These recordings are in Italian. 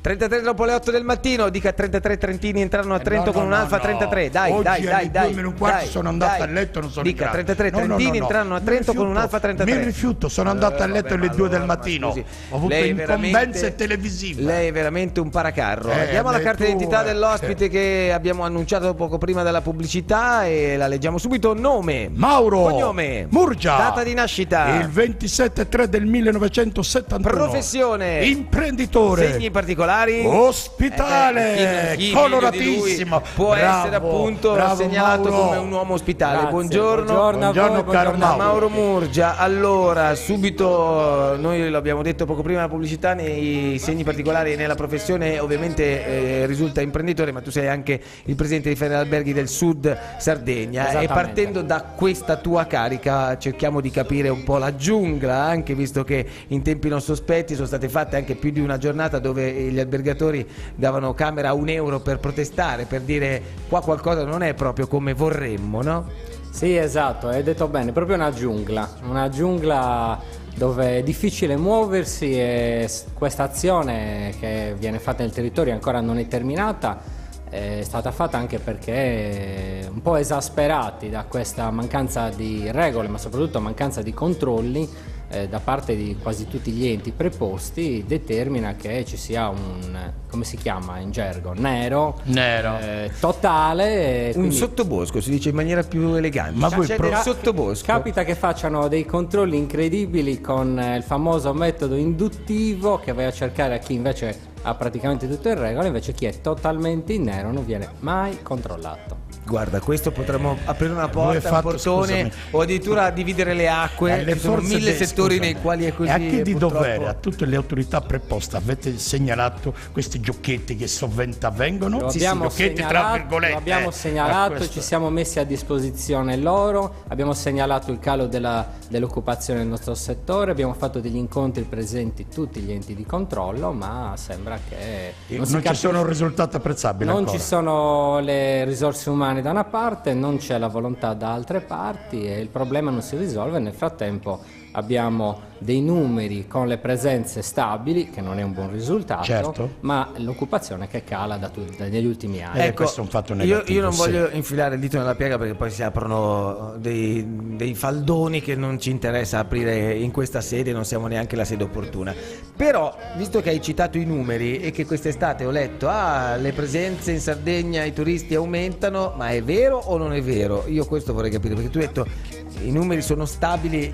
33 dopo le 8 del mattino, dica 33 trentini entrarono a Trento con un Alfa 33. Dai, oggi dai, alle 2 meno un quarto dai, sono andato dai. a letto, non sono Dica in grado. 33 trentini entrarono a Trento con un Alfa 33. Mi rifiuto, sono andato a letto alle 2 del mattino. Scusi, Ho avuto incombenze televisive. Lei è veramente un paracarro. Diamo la carta d'identità dell'ospite che abbiamo annunciato poco prima della pubblicità e la leggiamo subito. Nome: Mauro. Cognome: Murgia. Data di nascita: il 27/3 del 1971. Professione: imprenditore. Segni particolari: ospitale. chi coloratissimo. può essere appunto segnalato Mauro. come un uomo ospitale. Grazie. Buongiorno Buongiorno caro Mauro Murgia. Allora, subito, noi l'abbiamo detto poco prima della pubblicità, nei segni particolari e nella professione ovviamente risulta imprenditore, ma tu sei anche il presidente di Federalberghi del Sud Sardegna, e partendo da questa tua carica cerchiamo di capire un po' la giungla, anche visto che in tempi non sospetti sono state fatte anche più di una giornata dove gli albergatori davano camera a €1 per protestare, per dire qua qualcosa non è proprio come vorremmo, no? Sì, esatto, hai detto bene, proprio una giungla dove è difficile muoversi, e questa azione che viene fatta nel territorio ancora non è terminata. È stata fatta anche perché un po' esasperati da questa mancanza di regole, ma soprattutto mancanza di controlli da parte di quasi tutti gli enti preposti, determina che ci sia un, come si chiama in gergo, nero. Totale. Un sottobosco, si dice in maniera più elegante. Ma voi c'è del sottobosco. Capita che facciano dei controlli incredibili con il famoso metodo induttivo, che vai a cercare a chi invece ha praticamente tutto in regola, invece chi è totalmente in nero non viene mai controllato. Guarda, questo potremmo aprire una porta, un portone, scusami, o addirittura dividere le acque. Ci sono 1000 settori nei quali è così. E a chi di purtroppo... dovere, a tutte le autorità preposte, avete segnalato questi giochetti che sovente avvengono? Lo abbiamo giochetti tra virgolette. Lo abbiamo segnalato, ci siamo messi a disposizione loro, abbiamo segnalato il calo dell'occupazione nel nostro settore, abbiamo fatto degli incontri presenti tutti gli enti di controllo, ma sembra che non ci sono risultati apprezzabili non ancora. ci sono le risorse umane da una parte, non c'è la volontà da altre parti e il problema non si risolve. Nel frattempo abbiamo dei numeri con le presenze stabili, che non è un buon risultato, certo, ma l'occupazione che cala negli ultimi anni. Ecco, questo è un fatto negativo. Io non voglio infilare il dito nella piega, perché poi si aprono dei faldoni che non ci interessa aprire in questa sede, non siamo neanche la sede opportuna. Però, visto che hai citato i numeri e che quest'estate ho letto le presenze in Sardegna, i turisti aumentano, ma è vero o non è vero? Io questo vorrei capire, perché tu hai detto i numeri sono stabili,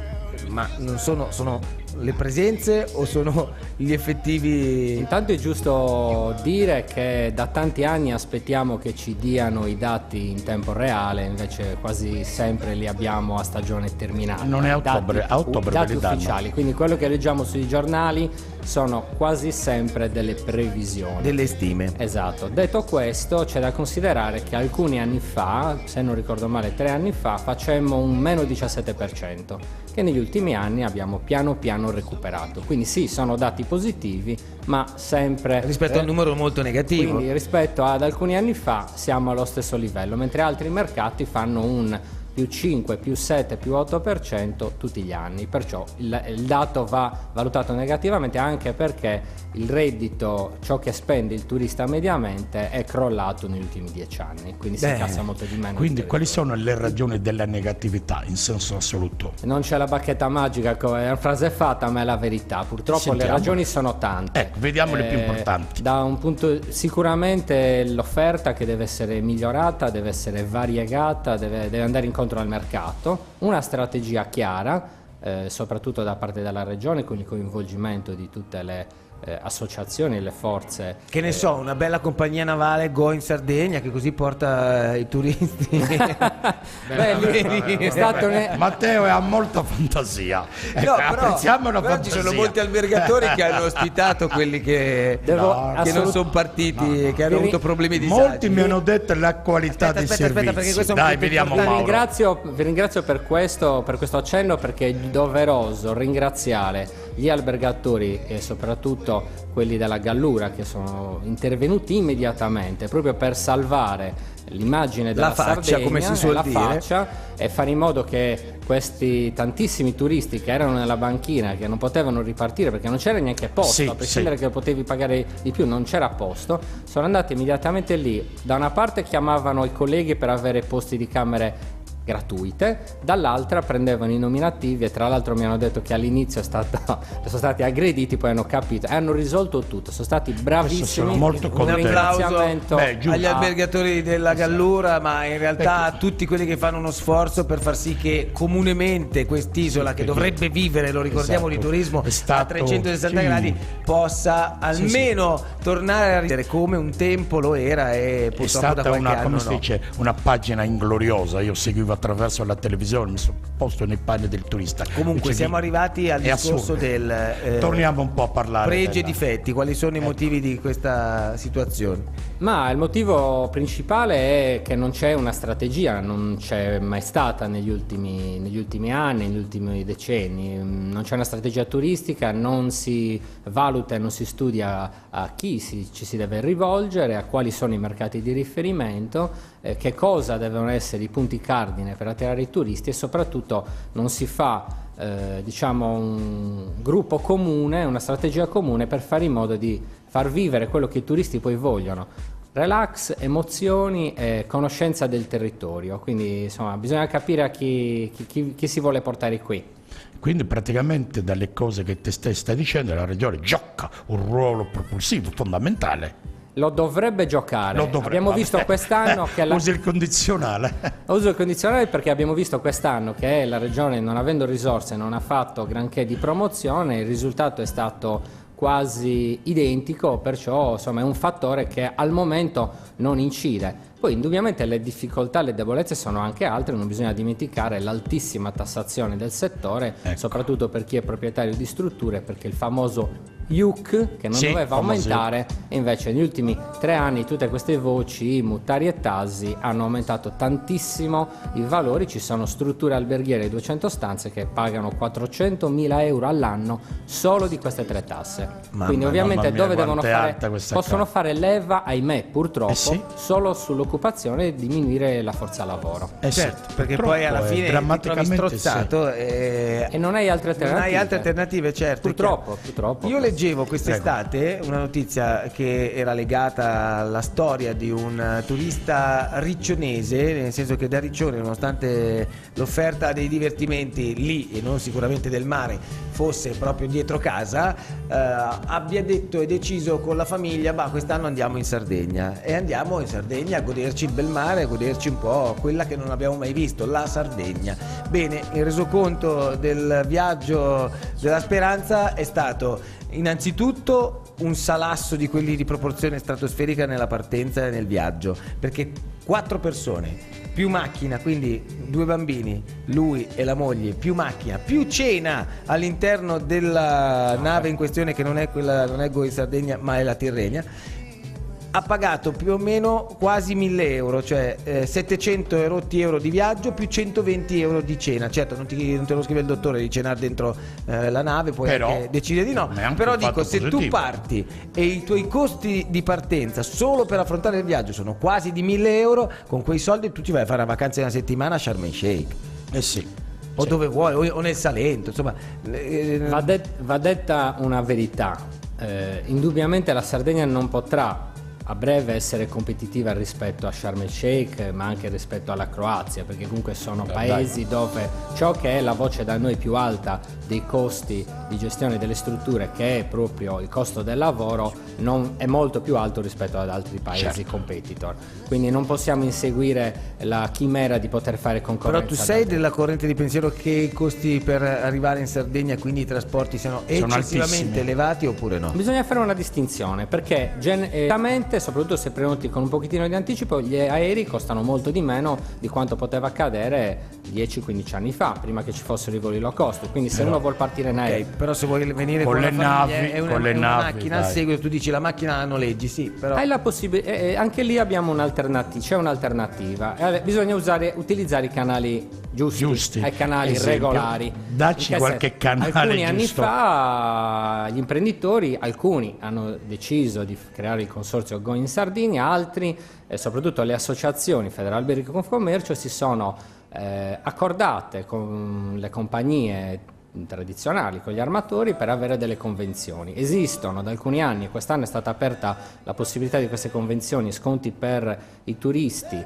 ma non sono le presenze o sono gli effettivi? Intanto è giusto dire che da tanti anni aspettiamo che ci diano i dati in tempo reale, invece quasi sempre li abbiamo a stagione terminata. Non è a ottobre, dati ufficiali, quindi quello che leggiamo sui giornali sono quasi sempre delle previsioni, delle stime. Esatto. Detto questo, c'è da considerare che alcuni anni fa, se non ricordo male 3 anni fa, facemmo un meno 17%, che negli ultimi anni abbiamo piano piano recuperato. Quindi sì, sono dati positivi, ma sempre rispetto al numero molto negativo. Quindi rispetto ad alcuni anni fa siamo allo stesso livello, mentre altri mercati fanno un più 5, più 7, più 8% tutti gli anni. Perciò il dato va valutato negativamente, anche perché il reddito, ciò che spende il turista mediamente, è crollato negli ultimi 10 anni, quindi si incassa molto di meno. Quindi quali sono le ragioni della negatività in senso assoluto? Non c'è la bacchetta magica, come è una frase fatta, ma è la verità. Purtroppo Sentiamo. Le ragioni sono tante. Ecco, vediamo le più importanti. Da un punto, sicuramente l'offerta, che deve essere migliorata, deve essere variegata, deve andare incontro al mercato, una strategia chiara, soprattutto da parte della regione, con il coinvolgimento di tutte le associazioni e le forze. Che ne so, una bella compagnia navale Go in Sardegna, che così porta i turisti. È stato Matteo ha molta fantasia. No, apprezziamo la però fantasia. ci sono molti albergatori che hanno ospitato quelli che non sono partiti, che hanno avuto problemi di Molti mi hanno detto la qualità dei servizi. Perché questo è un Dai, punto vediamo importante. Mauro. Vi ringrazio per questo accenno, perché è doveroso ringraziare gli albergatori e soprattutto quelli della Gallura, che sono intervenuti immediatamente proprio per salvare l'immagine della La faccia, Sardegna, come si suol la dire. faccia, e fare in modo che questi tantissimi turisti che erano nella banchina, che non potevano ripartire perché non c'era neanche posto, Sì, a prescindere che potevi pagare di più, non c'era posto, sono andati immediatamente lì. Da una parte chiamavano i colleghi per avere posti di camere gratuite, dall'altra prendevano i nominativi, e tra l'altro mi hanno detto che all'inizio sono stati aggrediti, poi hanno capito e hanno risolto tutto, sono stati bravissimi. sono molto Un contento. applauso Beh, giusto. agli albergatori della Gallura, ma in realtà a tutti quelli che fanno uno sforzo per far sì che comunemente quest'isola, che dovrebbe vivere, lo ricordiamo, Esatto. di turismo È stato- a 360 sì. gradi, possa almeno tornare a ridere come un tempo lo era, e È purtroppo da stata qualche una, anno come si no. dice, una pagina ingloriosa. Io seguivo attraverso la televisione, mi sono posto nei panni del turista. Comunque Invece siamo arrivati al è discorso assurdo. del Torniamo un po' a parlare pregi e della- difetti. Quali sono i motivi di questa situazione? Ma il motivo principale è che non c'è una strategia, non c'è mai stata negli ultimi anni, negli ultimi decenni, non c'è una strategia turistica, non si valuta e non si studia a chi ci si deve rivolgere, a quali sono i mercati di riferimento, che cosa devono essere i punti cardine per attirare i turisti, e soprattutto non si fa diciamo un gruppo comune, una strategia comune per fare in modo di far vivere quello che i turisti poi vogliono: relax, emozioni e conoscenza del territorio. Quindi insomma bisogna capire a chi si vuole portare qui. Quindi praticamente dalle cose che te stai dicendo la regione gioca un ruolo propulsivo fondamentale. Lo dovrebbe giocare. Abbiamo visto quest'anno che usi il condizionale. Uso il condizionale perché abbiamo visto quest'anno che la regione, non avendo risorse, non ha fatto granché di promozione, il risultato è stato quasi identico, perciò insomma è un fattore che al momento non incide. Poi indubbiamente le difficoltà, le debolezze sono anche altre, non bisogna dimenticare l'altissima tassazione del settore, soprattutto per chi è proprietario di strutture, perché il famoso IUC che non Sì, doveva famoso aumentare, e invece negli ultimi 3 anni tutte queste voci, Muttari e Tasi, hanno aumentato tantissimo i valori. Ci sono strutture alberghiere di 200 stanze che pagano 400.000 euro all'anno solo di queste 3 tasse. Quindi ovviamente mamma mia, dove devono quanto è fare, alta questa possono cosa. fare leva, ahimè purtroppo, sì. solo sull'occupazione e diminuire la forza lavoro. Certo, perché poi alla fine ti trovi drammaticamente strozzato E non hai altre alternative. non hai altre alternative, certo. Purtroppo. Io leggevo quest'estate una notizia che era legata alla storia di un turista riccionese, nel senso che da Riccione, nonostante l'offerta dei divertimenti lì e non sicuramente del mare fosse proprio dietro casa, abbia detto e deciso con la famiglia: bah, quest'anno andiamo in Sardegna, e andiamo in Sardegna a goderci il bel mare, a goderci un po' quella che non abbiamo mai visto, la Sardegna. Bene, il resoconto del viaggio della speranza è stato innanzitutto un salasso di quelli di proporzione stratosferica nella partenza e nel viaggio, perché 4 persone più macchina, quindi 2 bambini, lui e la moglie, più macchina, più cena all'interno della nave in questione, che non è quella, non è Go in Sardegna ma è la Tirrenia, ha pagato più o meno quasi 1.000 euro, cioè 700 e rotti euro di viaggio più 120 euro di cena. Certo, non te lo scrive il dottore di cenare dentro la nave, poi Però, anche decide di no. è anche Però un dico, fatto se tu positivo. parti e i tuoi costi di partenza solo per affrontare il viaggio sono quasi di 1.000 euro, con quei soldi tu ti vai a fare una vacanza di una settimana a Sharm el Sheikh. Sì. O dove vuoi, o nel Salento, insomma. Va detta una verità. Indubbiamente la Sardegna non potrà a breve essere competitiva rispetto a Sharm el Sheikh, ma anche rispetto alla Croazia, perché comunque sono paesi dove ciò che è la voce da noi più alta dei costi di gestione delle strutture, che è proprio il costo del lavoro, non è molto più alto rispetto ad altri paesi competitor. Quindi non possiamo inseguire la chimera di poter fare concorrenza. Però tu sei della corrente di pensiero che i costi per arrivare in Sardegna, quindi i trasporti, siano eccessivamente altissimi. elevati oppure no? Bisogna fare una distinzione, perché generalmente, soprattutto se prenoti con un pochettino di anticipo, gli aerei costano molto di meno di quanto poteva accadere 10-15 anni fa, prima che ci fossero i voli low cost. Quindi se uno vuol partire in aereo, Ok, però se vuoi venire Con con, le la famiglia, navi, è una, con le è una navi, macchina al dai. seguito, tu dici la macchina la noleggi, sì, però hai la possibilità, anche lì abbiamo c'è un'alternativa. Bisogna utilizzare i canali giusti, ai canali esempio, regolari. dacci qualche canale alcuni anni giusto. fa gli imprenditori, alcuni hanno deciso di creare il consorzio Go in Sardinia, altri e soprattutto le associazioni Federalberghi e Confcommercio si sono accordate con le compagnie tradizionali, con gli armatori, per avere delle convenzioni. Esistono da alcuni anni e quest'anno è stata aperta la possibilità di queste convenzioni, sconti per i turisti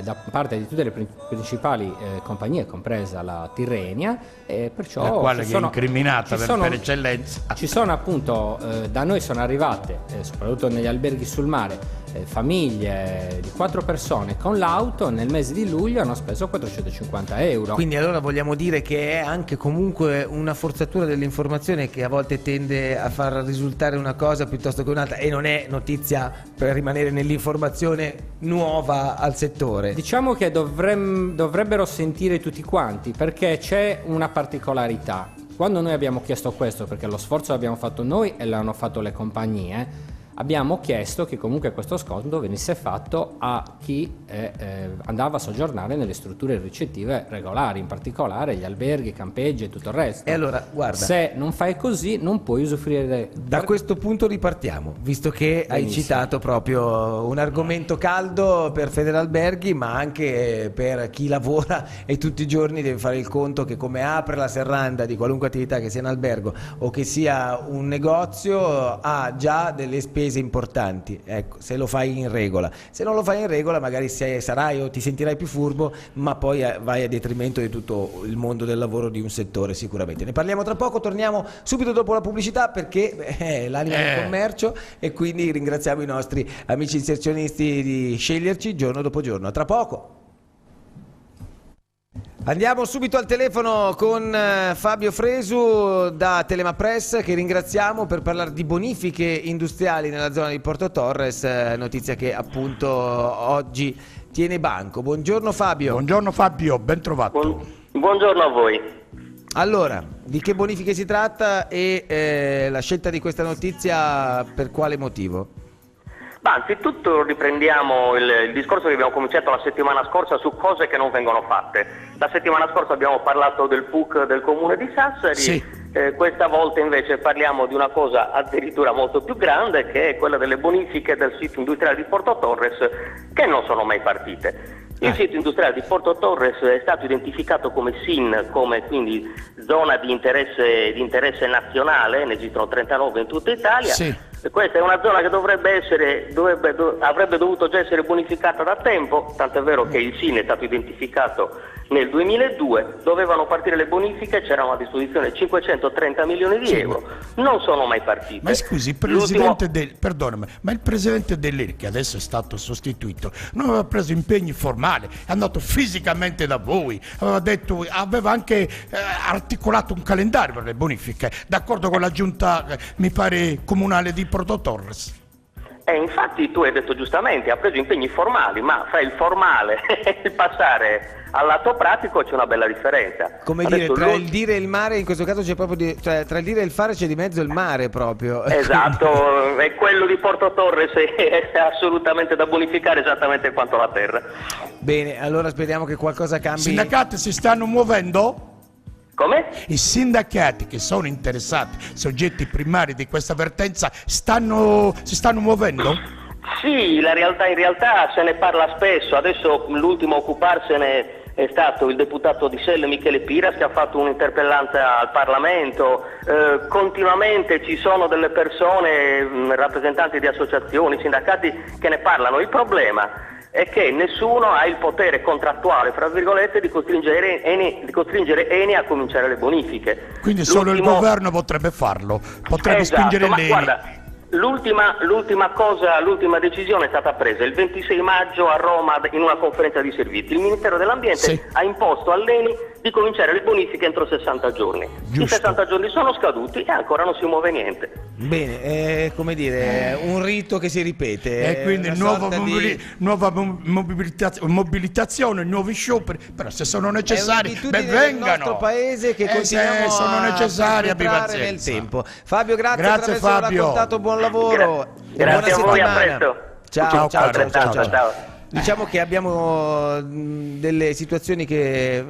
da parte di tutte le principali compagnie, compresa la Tirrenia, e perciò la quale è incriminata per eccellenza. Ci sono appunto, da noi sono arrivate, soprattutto negli alberghi sul mare, famiglie di 4 persone con l'auto, nel mese di luglio hanno speso 450 euro. Quindi allora vogliamo dire che è anche comunque una forzatura dell'informazione che a volte tende a far risultare una cosa piuttosto che un'altra, e non è notizia per rimanere nell'informazione nuova al settore. Diciamo che dovrebbero sentire tutti quanti, perché c'è una particolarità. Quando noi abbiamo chiesto questo, perché lo sforzo l'abbiamo fatto noi e l'hanno fatto le compagnie, abbiamo chiesto che comunque questo sconto venisse fatto a chi andava a soggiornare nelle strutture ricettive regolari, in particolare gli alberghi, i campeggi e tutto il resto. E allora, guarda, se non fai così non puoi usufruire. Da questo punto ripartiamo, visto che hai citato proprio un argomento caldo per Federalberghi, ma anche per chi lavora e tutti i giorni deve fare il conto che, come apre la serranda di qualunque attività, che sia in albergo o che sia un negozio, ha già delle spese importanti. Ecco, se lo fai in regola. Se non lo fai in regola, magari sarai o ti sentirai più furbo, ma poi vai a detrimento di tutto il mondo del lavoro di un settore, sicuramente. Ne parliamo tra poco, torniamo subito dopo la pubblicità, perché è l'anima del commercio, e quindi ringraziamo i nostri amici inserzionisti di sceglierci giorno dopo giorno. A tra poco. Andiamo subito al telefono con Fabio Fresu da Telema Press, che ringraziamo, per parlare di bonifiche industriali nella zona di Porto Torres, notizia che appunto oggi tiene banco. Buongiorno Fabio. Buongiorno Fabio, ben trovato. Buongiorno a voi. Allora, di che bonifiche si tratta e la scelta di questa notizia per quale motivo? Anzitutto riprendiamo il discorso che abbiamo cominciato la settimana scorsa su cose che non vengono fatte. La settimana scorsa abbiamo parlato del PUC del comune di Sassari, sì. Questa volta invece parliamo di una cosa addirittura molto più grande, che è quella delle bonifiche del sito industriale di Porto Torres, che non sono mai partite. Il sito industriale di Porto Torres è stato identificato come SIN, come quindi zona di interesse nazionale, ne esistono 39 in tutta Italia. Sì. Questa è una zona che avrebbe dovuto già essere bonificata da tempo, tant'è vero che il SIN è stato identificato nel 2002, dovevano partire le bonifiche, c'erano a disposizione 530 milioni di euro, non sono mai partite. Ma scusi, perdonami, ma il presidente dell'ENI, che adesso è stato sostituito, non aveva preso impegni formali, è andato fisicamente da voi, aveva anche articolato un calendario per le bonifiche, d'accordo con la giunta, mi pare, comunale di Porto Torres. Infatti tu hai detto giustamente, ha preso impegni formali, ma fra il formale e il passare al lato pratico c'è una bella differenza. Come dire, tra il dire e il mare, in questo caso c'è proprio tra il dire e il fare c'è di mezzo il mare proprio. Esatto, e quello di Porto Torres è assolutamente da bonificare, esattamente quanto la terra. Bene, allora speriamo che qualcosa cambi. I sindacati si stanno muovendo? Come? I sindacati che sono interessati, soggetti primari di questa vertenza, si stanno muovendo? Sì, in realtà se ne parla spesso. Adesso l'ultimo a occuparsene è stato il deputato di Selle Michele Piras, che ha fatto un'interpellanza al Parlamento. Continuamente ci sono delle persone, rappresentanti di associazioni, sindacati, che ne parlano. Il problema è che nessuno ha il potere contrattuale, fra virgolette, di costringere Eni a cominciare le bonifiche. Quindi solo il governo potrebbe farlo, potrebbe spingere l'Eni. Guarda, l'ultima decisione è stata presa il 26 maggio a Roma in una conferenza di servizi. Il Ministero dell'Ambiente ha imposto all'Eni di cominciare le bonifiche entro 60 giorni. Giusto. I 60 giorni sono scaduti e ancora non si muove niente. Bene, è come dire, un rito che si ripete. E quindi nuova mobilitazione, nuovi scioperi, però se sono necessari, ben vengano. È il nostro paese che continuiamo sono necessari, nel tempo. Fabio, grazie per averci Fabio. raccontato, buon lavoro. Grazie buona a voi, a settimana. presto. Ciao. Ciao. Diciamo che abbiamo delle situazioni che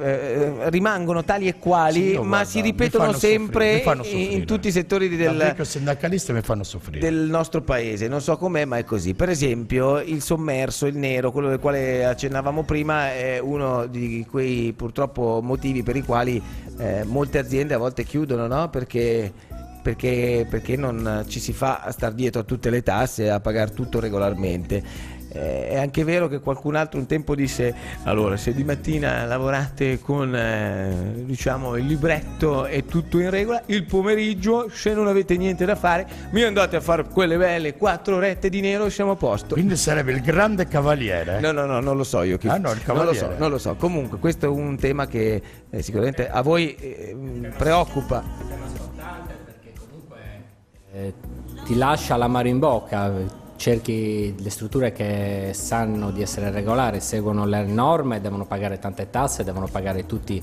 rimangono tali e quali, Sì, ma guarda, si mi ripetono fanno soffrire, sempre mi fanno soffrire. in tutti i settori Da vecchio sindacalista mi fanno soffrire. del nostro paese. Non so com'è, ma è così. Per esempio, il sommerso, il nero, quello del quale accennavamo prima, è uno di quei purtroppo motivi per i quali molte aziende a volte chiudono, no? Perché non ci si fa a star dietro a tutte le tasse e a pagare tutto regolarmente. È anche vero che qualcun altro un tempo disse: allora, se di mattina lavorate con diciamo il libretto e tutto in regola, il pomeriggio, se non avete niente da fare, mi andate a fare quelle belle 4 orette di nero e siamo a posto. Quindi sarebbe il grande cavaliere. No, non lo so io. Ah, no, il cavaliere. Non lo so. Comunque, questo è un tema che sicuramente a voi preoccupa. Ti lascia l'amaro in bocca. Cerchi le strutture che sanno di essere regolari, seguono le norme, devono pagare tante tasse, devono pagare tutti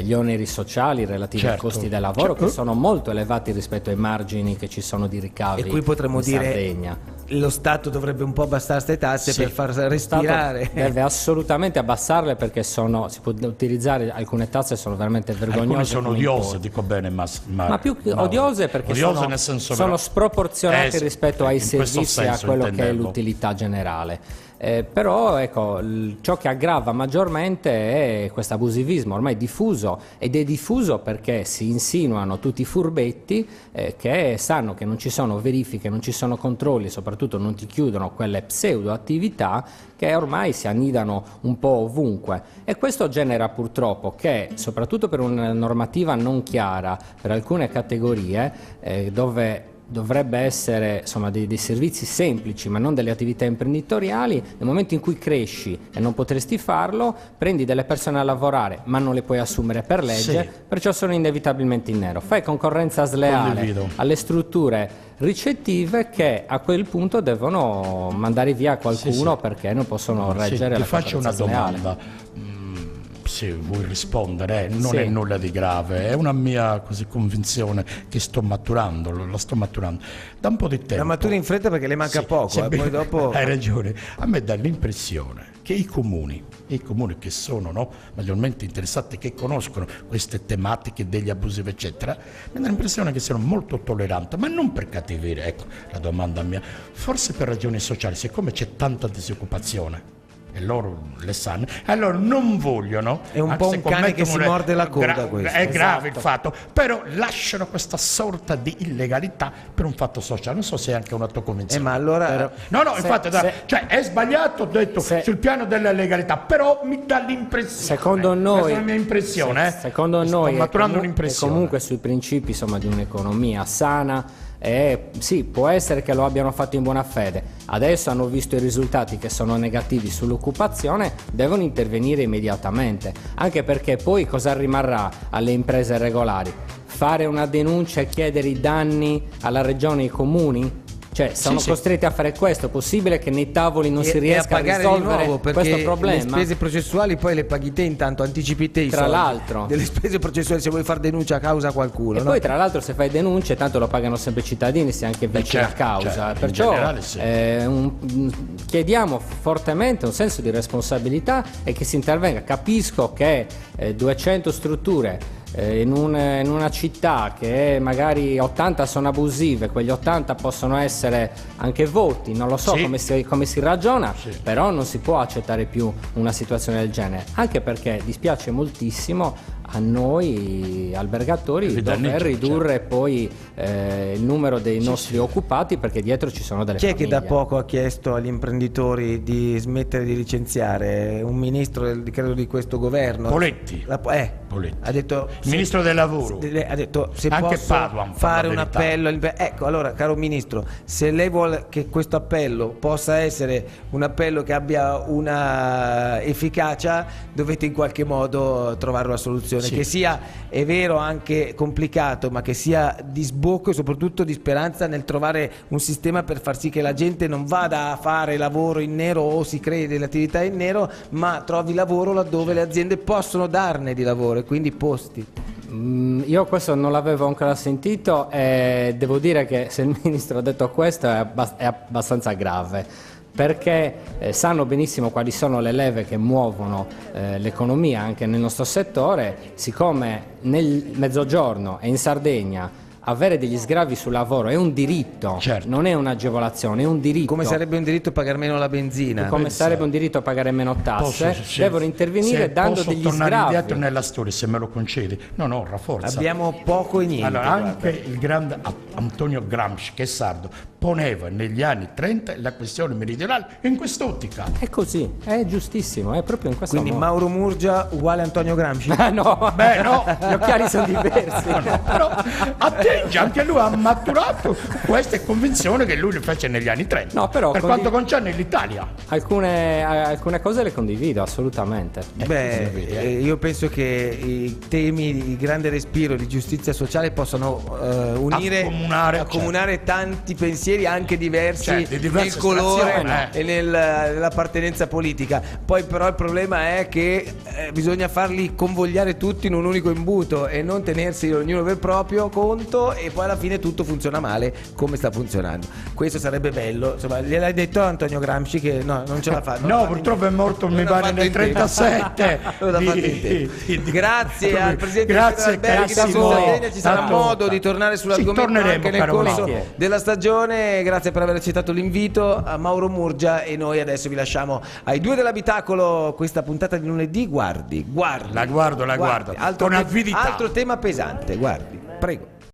gli oneri sociali relativi ai costi del lavoro, che sono molto elevati rispetto ai margini che ci sono di ricavi. E qui potremmo in dire Sardegna. Lo Stato dovrebbe un po' abbassare queste tasse per far respirare. Deve assolutamente abbassarle, perché si può utilizzare alcune tasse, sono veramente vergognose. Alcune sono odiose, dico bene, ma più che odiose, perché odiose nel senso sono sproporzionate rispetto ai in questo servizi e a senso quello che è intendevo. l'utilità generale. Però ecco, ciò che aggrava maggiormente è questo abusivismo ormai diffuso, ed è diffuso perché si insinuano tutti i furbetti che sanno che non ci sono verifiche, non ci sono controlli, soprattutto non ti chiudono quelle pseudo attività che ormai si annidano un po' ovunque, e questo genera purtroppo che, soprattutto per una normativa non chiara per alcune categorie, dove dovrebbe essere insomma dei servizi semplici ma non delle attività imprenditoriali, nel momento in cui cresci e non potresti farlo, prendi delle persone a lavorare ma non le puoi assumere per legge, Sì. perciò sono inevitabilmente in nero. Fai concorrenza sleale Condivido. alle strutture ricettive, che a quel punto devono mandare via qualcuno perché non possono reggere Ti la faccio una concorrenza sleale. domanda. Se vuoi rispondere, non Sì. è nulla di grave, è una mia così convinzione che sto maturando, la sto maturando da un po' di tempo. La maturi in fretta perché le manca poco, sì, poi dopo... Hai ragione. A me dà l'impressione che i comuni che sono maggiormente interessati, che conoscono queste tematiche degli abusivi eccetera, mi dà l'impressione che siano molto tolleranti, ma non per cattiveria, ecco la domanda mia, forse per ragioni sociali, siccome c'è tanta disoccupazione e loro le sanno, allora non vogliono. È un po' un cane che si morde la coda, questo. È grave il fatto, però lasciano questa sorta di illegalità per un fatto sociale. Non so se è anche una tua convinzione. ma allora... Infatti, cioè è sbagliato, ho detto, sul piano della legalità, però mi dà l'impressione. Secondo noi, questa è la mia impressione. Secondo noi sto maturando è un'impressione. comunque sui principi insomma di un'economia sana. Sì, può essere che lo abbiano fatto in buona fede, adesso hanno visto i risultati che sono negativi sull'occupazione, devono intervenire immediatamente, anche perché poi cosa rimarrà alle imprese regolari? Fare una denuncia e chiedere i danni alla regione e ai comuni? Cioè, sono costretti a fare questo. È possibile che nei tavoli non si riesca a pagare risolvere di nuovo, perché questo problema? le spese processuali poi le paghi te, intanto anticipi te i Tra soldi l'altro. delle spese processuali se vuoi far denuncia a causa a qualcuno, E no? poi tra l'altro se fai denunce tanto lo pagano sempre i cittadini, se anche vinci la causa, certo, in perciò generale sì. chiediamo fortemente un senso di responsabilità e che si intervenga. Capisco che 200 strutture in una città che magari 80 sono abusive, quegli 80 possono essere anche voti, non lo so come si ragiona, però non si può accettare più una situazione del genere, anche perché dispiace moltissimo a noi albergatori dover ridurre poi il numero dei nostri occupati, perché dietro ci sono delle Chi è famiglie. che da poco ha chiesto agli imprenditori di smettere di licenziare? Un ministro credo di questo governo, Poletti. Poletti. Ha detto Il ministro del lavoro. ha detto se Anche posso Padoan fa fare la un verità. appello ecco, allora caro ministro, se lei vuole che questo appello possa essere un appello che abbia una efficacia, dovete in qualche modo trovare una soluzione che sia, è vero, anche complicato, ma che sia di sbocco e soprattutto di speranza nel trovare un sistema per far sì che la gente non vada a fare lavoro in nero o si crei delle attività in nero, ma trovi lavoro laddove le aziende possono darne di lavoro, e quindi posti. Io questo non l'avevo ancora sentito e devo dire che se il ministro ha detto questo è abbastanza grave, perché sanno benissimo quali sono le leve che muovono l'economia anche nel nostro settore, siccome nel Mezzogiorno e in Sardegna avere degli sgravi sul lavoro è un diritto, certo, non è un'agevolazione, è un diritto. Come sarebbe un diritto pagare meno la benzina. Come sarebbe un diritto pagare meno tasse, devono intervenire dando degli sgravi. Posso tornare indietro nella sgravi. storia, se me lo concedi? No, rafforza. Abbiamo poco e niente. Allora, anche il grande Antonio Gramsci, che è sardo, poneva negli anni 30 la questione meridionale in quest'ottica. È così, è giustissimo, è proprio in questo Quindi modo. Mauro Murgia uguale Antonio Gramsci? Ah, no, Beh, no. gli occhiali sono diversi. Però attinge, anche lui ha maturato queste convinzioni che lui le fece negli anni 30. No, però per quanto concerne l'Italia. Alcune cose le condivido assolutamente. Io penso che i temi di grande respiro di giustizia sociale possano unire, accomunare tanti pensieri anche diversi di diverse nel colore estrazioni, e nell'appartenenza politica. Poi però il problema è che bisogna farli convogliare tutti in un unico imbuto e non tenersi ognuno per proprio conto, e poi alla fine tutto funziona male come sta funzionando. Questo sarebbe bello, insomma. Gliel'hai detto a Antonio Gramsci che no, non ce l'ha fatta? No, purtroppo è morto, mi pare, nel 37. Grazie al presidente Alberti, ci sarà modo di tornare sull'argomento anche nel corso della stagione. Grazie per aver accettato l'invito a Mauro Murgia, e noi adesso vi lasciamo ai due dell'abitacolo questa puntata di lunedì. Guardi. La guardo. Con avidità. Altro tema pesante, guardi, prego.